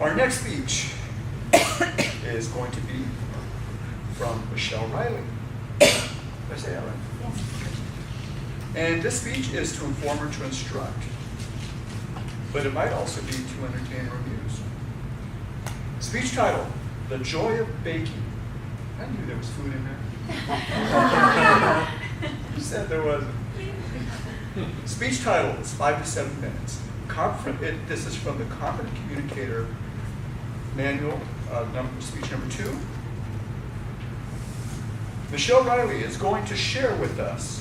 Our next speech is going to be from Michelle Riley. Did I say that right? Yes. And this speech is to inform or to instruct, but it might also be to entertain or amuse. Speech title, The Joy of Baking. I knew there was food in there. You said there wasn't. Speech title is 5 to 7 minutes. This is from the Confident Communicator Manual, speech number 2. Michelle Riley is going to share with us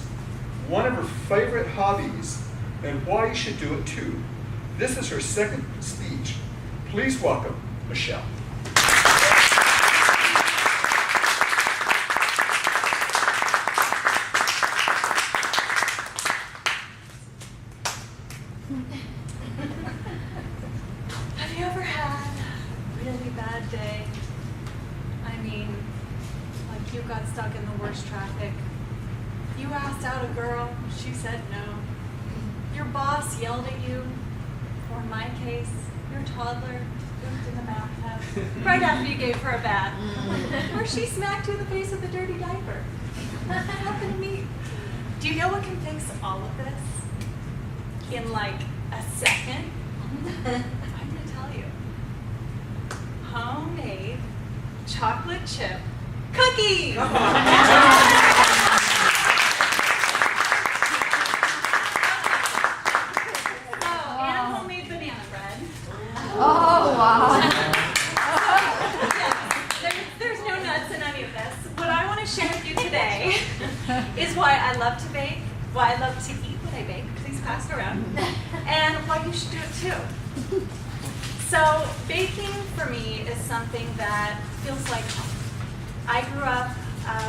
one of her favorite hobbies and why you should do it too. This is her second speech. Please welcome Michelle. Have you ever had a really bad day? I mean, like you got stuck in the worst traffic. You asked out a girl, she said no. Your boss yelled at you, or in my case, your toddler pooped in the bathtub right after you gave her a bath. Or she smacked you in the face with a dirty diaper. That happened to me. Do you know what can fix all of this? In like a second? I'm gonna tell you. Homemade chocolate chip cookies! And homemade banana bread. Oh, wow. There's no nuts in any of this. What I want to share with you today is why I love to bake, why I love to eat what I bake. Please pass it around. And why you should do it too. So baking for me is something that feels like home. I grew up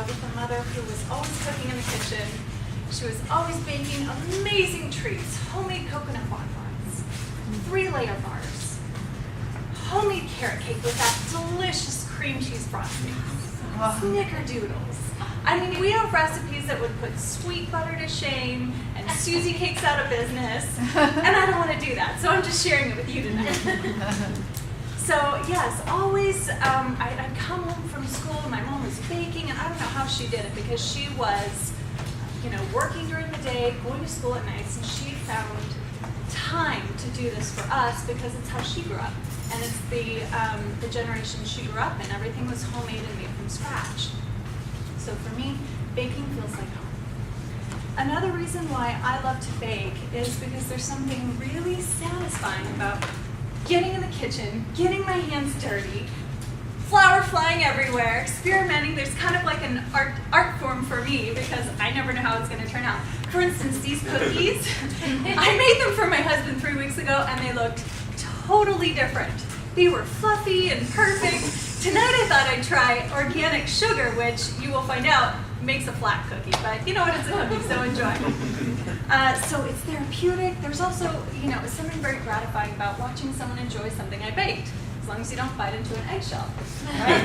with a mother who was always cooking in the kitchen. She was always baking amazing treats, homemade coconut bonbons, 3-layer bars, homemade carrot cake with that delicious cream cheese frosting, snickerdoodles. I mean, we have recipes that would put sweet butter to shame and Susie cakes out of business, and I don't want to do that, so I'm just sharing it with you tonight. So yes, always, I'd come home from school, my mom was baking, and I don't know how she did it because she was, working during the day, going to school at nights, and she found time to do this for us because it's how she grew up. And it's the generation she grew up in. Everything was homemade and made from scratch. So for me, baking feels like home. Another reason why I love to bake is because there's something really satisfying about getting in the kitchen, getting my hands dirty, flour flying everywhere, experimenting. There's kind of like an art form for me because I never know how it's going to turn out. For instance, these cookies, I made them for my husband 3 weeks ago and they looked totally different. They were fluffy and perfect. Tonight I thought I'd try organic sugar, which you will find out makes a flat cookie, but you know what, it's a cookie, so enjoy. So it's therapeutic. There's also, something very gratifying about watching someone enjoy something I baked, as long as you don't bite into an eggshell. Right?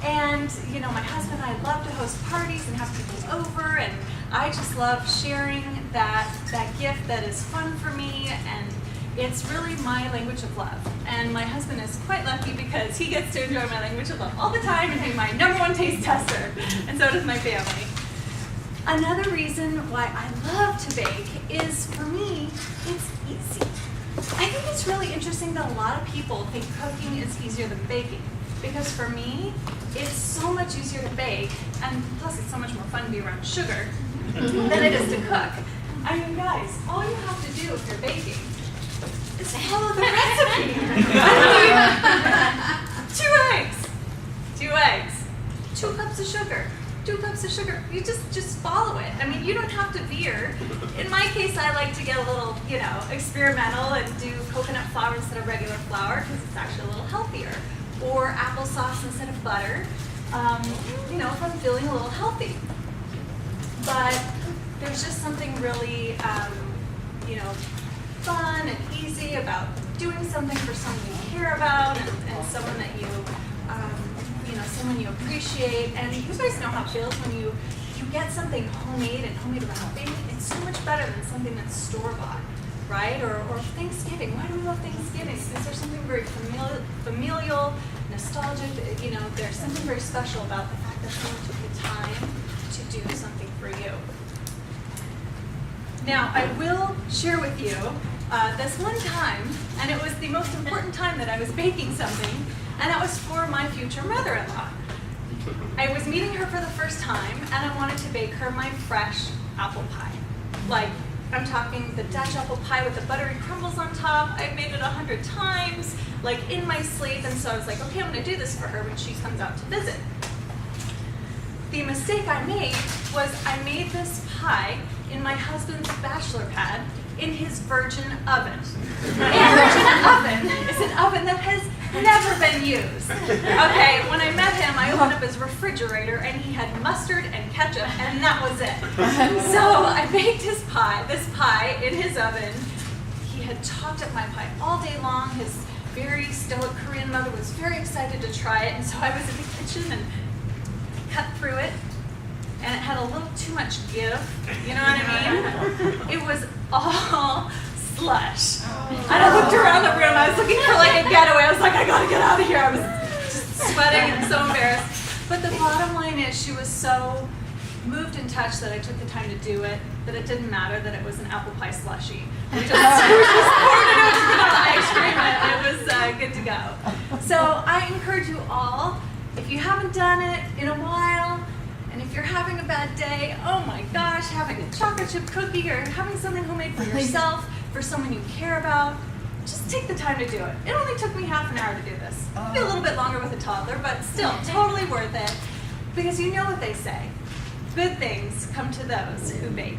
And, my husband and I love to host parties and have people over, and I just love sharing that gift that is fun for me, and it's really my language of love. And my husband is quite lucky because he gets to enjoy my language of love all the time and be my #1 taste tester. And so does my family. Another reason why I love to bake is, for me, it's easy. I think it's really interesting that a lot of people think cooking is easier than baking. Because for me, it's so much easier to bake, and plus it's so much more fun to be around sugar than it is to cook. I mean, guys, all you have to do if you're baking is follow the recipe. 2 eggs, 2 cups of sugar. 2 cups of sugar. You just follow it. I mean, you don't have to veer. In my case, I like to get a little, experimental and do coconut flour instead of regular flour because it's actually a little healthier. Or applesauce instead of butter. If I'm feeling a little healthy. But there's just something really, fun and easy about doing something for someone you care about and someone that someone you appreciate. And you guys know how it feels when you get something homemade and homemade wrapping. It's so much better than something that's store-bought, right? Or Thanksgiving. Why do we love Thanksgiving? Is there something very familial, nostalgic. You know, there's something very special about the fact that someone took the time to do something for you. Now, I will share with you this one time, and it was the most important time that I was baking something, and that was for my future mother-in-law. I was meeting her for the first time, and I wanted to bake her my fresh apple pie. Like, I'm talking the Dutch apple pie with the buttery crumbles on top. I've made it 100 times, like in my sleep, and so I was like, okay, I'm gonna do this for her when she comes out to visit. The mistake I made was I made this pie in my husband's bachelor pad in his virgin oven. A virgin oven is an oven that has never been used. Okay, when I met him, I opened up his refrigerator and he had mustard and ketchup, and that was it. So I baked this pie in his oven. He had talked up my pie all day long. His very stoic Korean mother was very excited to try it, and so I was in the kitchen and cut through it, and it had a little too much give, you know what I mean? It was all slush. And I looked around the room, I was looking for like a getaway. I was like, I gotta get out of here. I was just sweating and so embarrassed. But the bottom line is she was so moved and touched that I took the time to do it, that it didn't matter that it was an apple pie slushie. We just poured it over the ice cream and it was good to go. So I encourage you all, if you haven't done it in a while, and if you're having a bad day, oh my gosh, having a chocolate chip cookie or having something homemade for yourself, for someone you care about, just take the time to do it. It only took me half an hour to do this. Maybe a little bit longer with a toddler, but still totally worth it. Because you know what they say, good things come to those who bake.